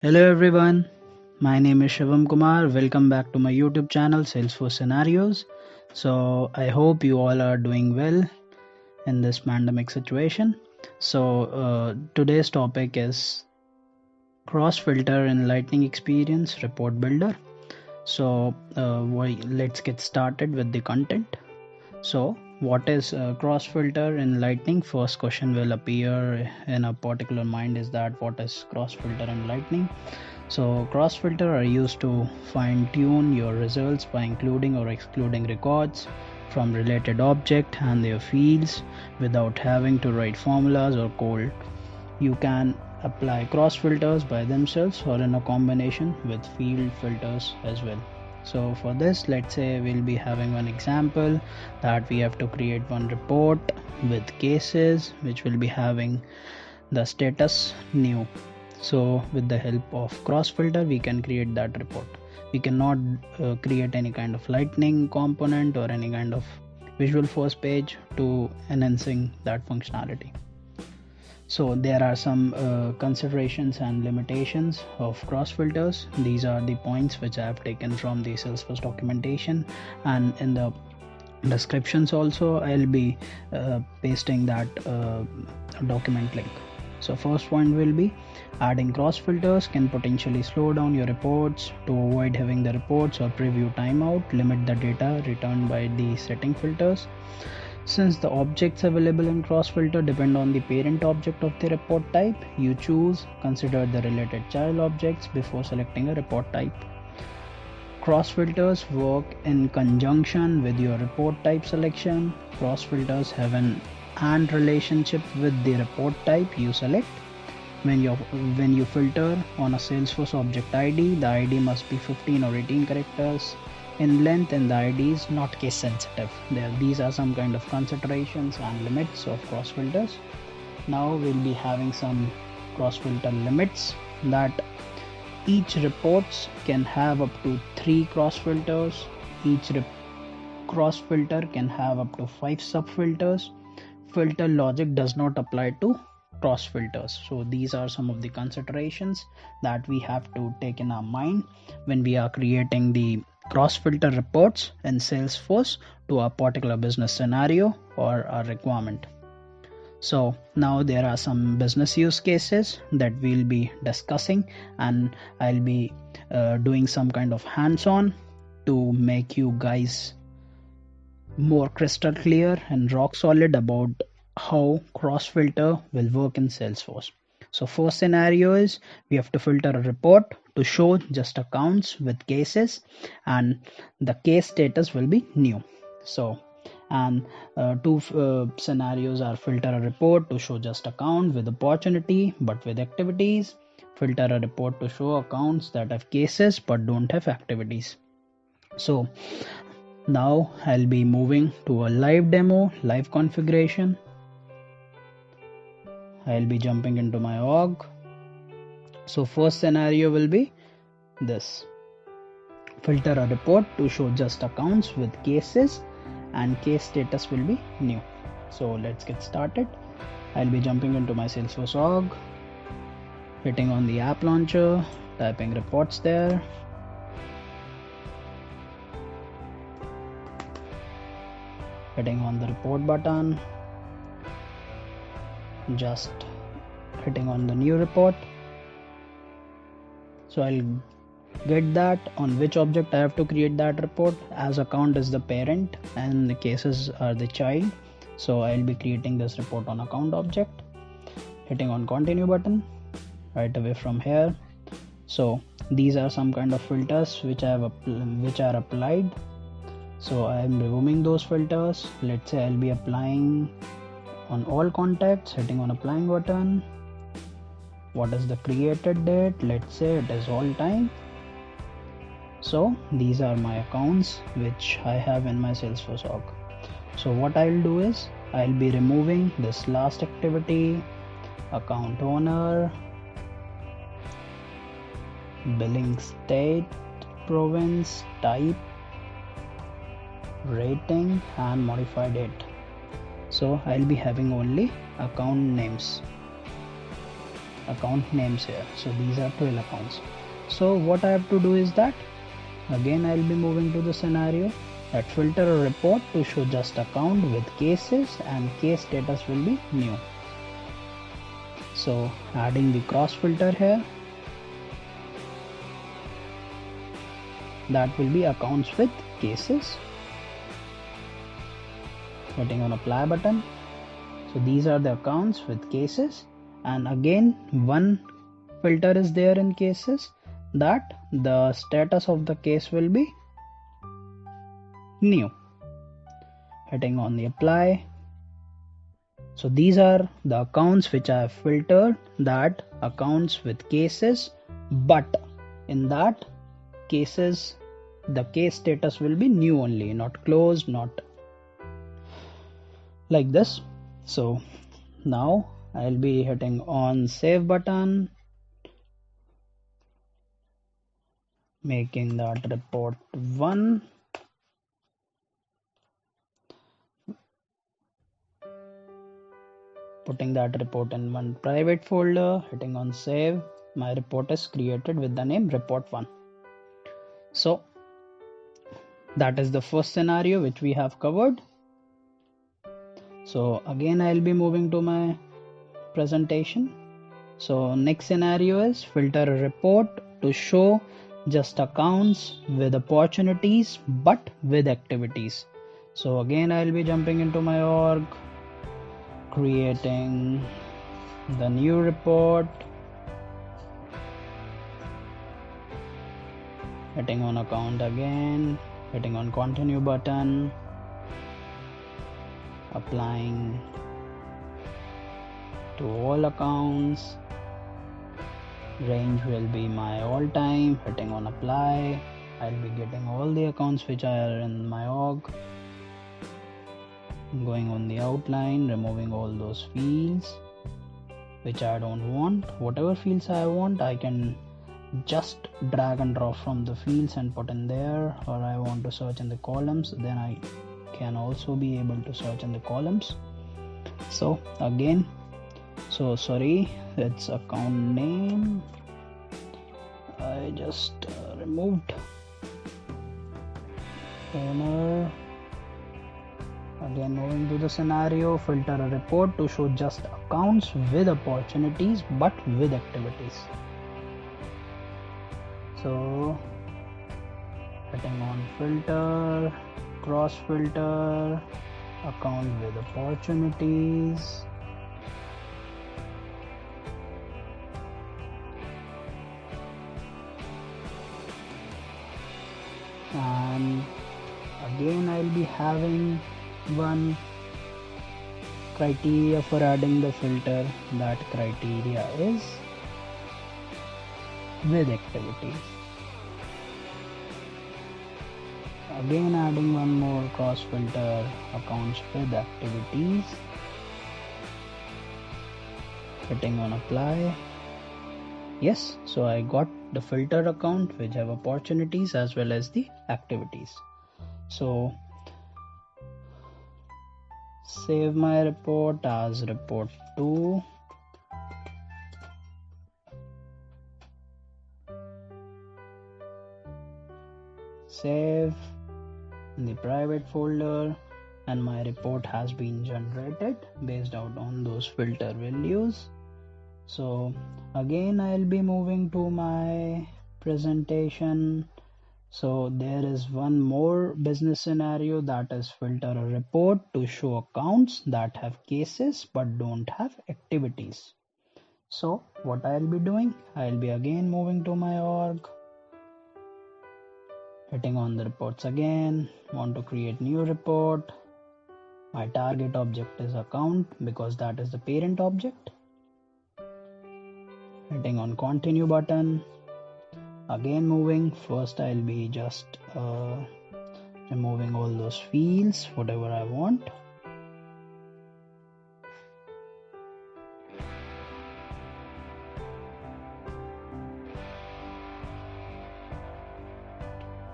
Hello everyone, my name is Shivam Kumar. Welcome back to my YouTube channel Salesforce Scenarios. So, I hope you all are doing well in this pandemic situation. Today's topic is cross filter in Lightning Experience Report Builder. Let's get started with the content. So, what is cross filter in Lightning? First question will appear in a particular mind is that what is cross filter in Lightning? So cross filter are used to fine tune your results by including or excluding records from related object and their fields without having to write formulas or code. You can apply cross filters by themselves or in a combination with field filters as well. So for this, let's say we'll be having one example that we have to create one report with cases which will be having the status new. So with the help of cross filter we can create that report. We cannot create any kind of lightning component or any kind of Visualforce page to enhancing that functionality. So there are some considerations and limitations of cross filters. These are the points which I have taken from the Salesforce documentation, and in the descriptions also I'll be pasting that document link. So first point will be adding cross filters can potentially slow down your reports. To avoid having the reports or preview timeout, limit the data returned by the setting filters. Since the objects available in cross filter depend on the parent object of the report type you choose, consider the related child objects before selecting a report type. Cross filters work in conjunction with your report type selection. Cross filters have an and relationship with the report type you select. When you filter on a Salesforce object ID, the ID must be 15 or 18 characters in length and the ID is not case sensitive. These are some kind of considerations and limits of cross filters. Now we'll be having some cross filter limits that each reports can have up to 3 cross filters. Each cross filter can have up to 5 sub filters. Filter logic does not apply to cross filters. So these are some of the considerations that we have to take in our mind when we are creating the cross filter reports in Salesforce to a particular business scenario or a requirement. So now there are some business use cases that we'll be discussing, and I'll be doing some kind of hands-on to make you guys more crystal clear and rock solid about how cross filter will work in Salesforce. So first scenario is we have to filter a report to show just accounts with cases, and the case status will be new. So and two scenarios are filter a report to show just account with opportunity but with activities, filter a report to show accounts that have cases but don't have activities. So now I'll be moving to a live demo, live configuration. I'll be jumping into my org. So first scenario will be this. Filter a report to show just accounts with cases and case status will be new. So let's get started. I'll be jumping into my Salesforce org, hitting on the app launcher, typing reports there. Hitting on the report button, just hitting on the new report. So I'll get that on which object I have to create that report, as account is the parent and the cases are the child. So I'll be creating this report on account object, hitting on continue button right away from here. So these are some kind of filters which are applied. So I am removing those filters. Let's say I'll be applying on all contacts, hitting on applying button. What is the created date? Let's say it is all time. So these are my accounts which I have in my Salesforce org. So what I'll do is I'll be removing this last activity, account owner, billing state, province, type, rating and modify date. So I'll be having only account names. account names here. So these are 12 accounts. So what I have to do is that again I'll be moving to the scenario that filter a report to show just account with cases, and case status will be new. So adding the cross filter here, that will be accounts with cases. Hitting on apply button. So these are the accounts with cases, and again one filter is there in cases, that the status of the case will be new. Hitting on the apply. So these are the accounts which I have filtered, that accounts with cases, but in that cases the case status will be new only, not closed, not like this. So now I'll be hitting on save button, making that report 1. Putting that report in one private folder, hitting on save. My report is created with the name report 1. So that is the first scenario which we have covered. So again I'll be moving to my presentation. So next scenario is filter a report to show just accounts with opportunities but with activities. So again I'll be jumping into my org, creating the new report, hitting on account again, hitting on continue button, applying to all accounts. Range will be my all time, hitting on apply. I'll be getting all the accounts which are in my org. Going on the outline, removing all those fields which I don't want. Whatever fields I want, I can just drag and drop from the fields and put in there, or I want to search in the columns, then I can also be able to search in the columns. So again, so sorry, it's account name, I just removed owner. Again moving to the scenario, filter a report to show just accounts with opportunities but with activities. So hitting on filter, cross filter, account with opportunities. And again I'll be having one criteria for adding the filter. That criteria is with activities. Again adding one more cross filter, accounts with activities, hitting on apply. Yes, so I got the filter account which have opportunities as well as the activities. So save my report as report 2. Save in the private folder, and my report has been generated based out on those filter values. So again I'll be moving to my presentation. So there is one more business scenario, that is filter a report to show accounts that have cases but don't have activities. So what I'll be doing, I'll be again moving to my org, hitting on the reports again, want to create new report. My target object is account because that is the parent object. Hitting on continue button, again moving. First I'll be just removing all those fields, whatever I want.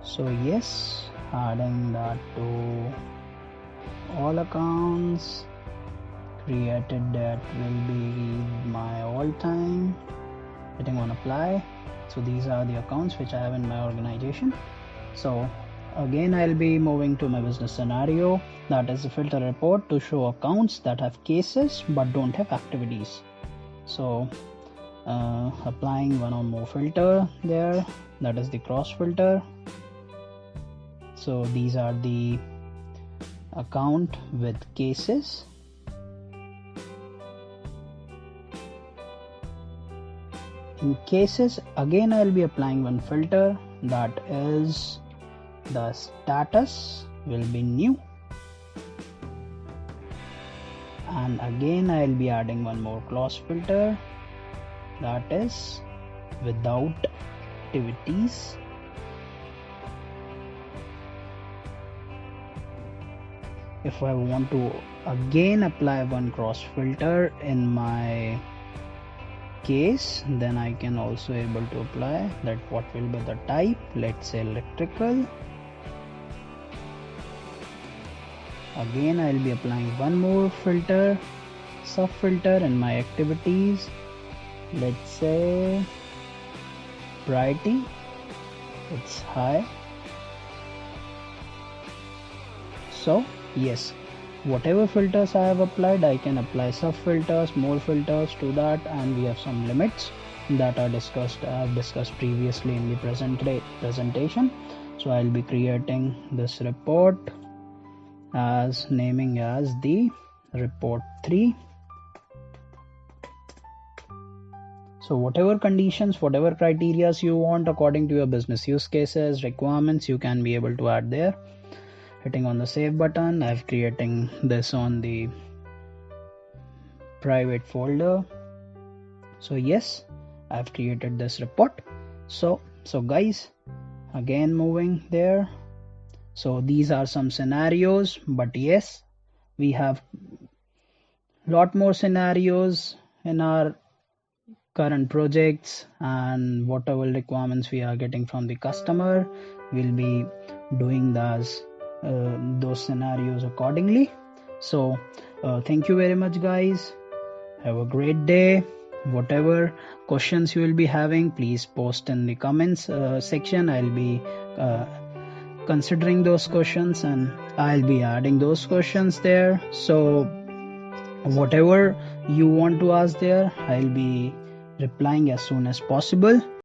So yes, adding that to all accounts, created, that will be my all time. Hitting on apply. So these are the accounts which I have in my organization. So again, I'll be moving to my business scenario, that is the filter report to show accounts that have cases but don't have activities. So applying one or more filter there, that is the cross filter. So these are the account with cases. In cases, again I'll be applying one filter, that is the status will be new, and again I'll be adding one more cross filter, that is without activities. If I want to again apply one cross filter in my case, then I can also able to apply that what will be the type, let's say electrical. Again I'll be applying one more filter, sub filter in my activities, let's say priority, it's high. So yes, whatever filters I have applied, I can apply sub filters, more filters to that, and we have some limits that are discussed previously in the presentation. So I'll be creating this report as naming as the report 3. So whatever conditions, whatever criterias you want according to your business use cases, requirements, you can be able to add there. Hitting on the save button, I'm creating this on the private folder. So yes, I've created this report. So guys, again moving there. So these are some scenarios, but yes, we have lot more scenarios in our current projects, and whatever requirements we are getting from the customer, we'll be doing those scenarios accordingly. So thank you very much guys, have a great day. Whatever questions you will be having, please post in the comments section. I'll be considering those questions and I'll be adding those questions there. So whatever you want to ask there, I'll be replying as soon as possible.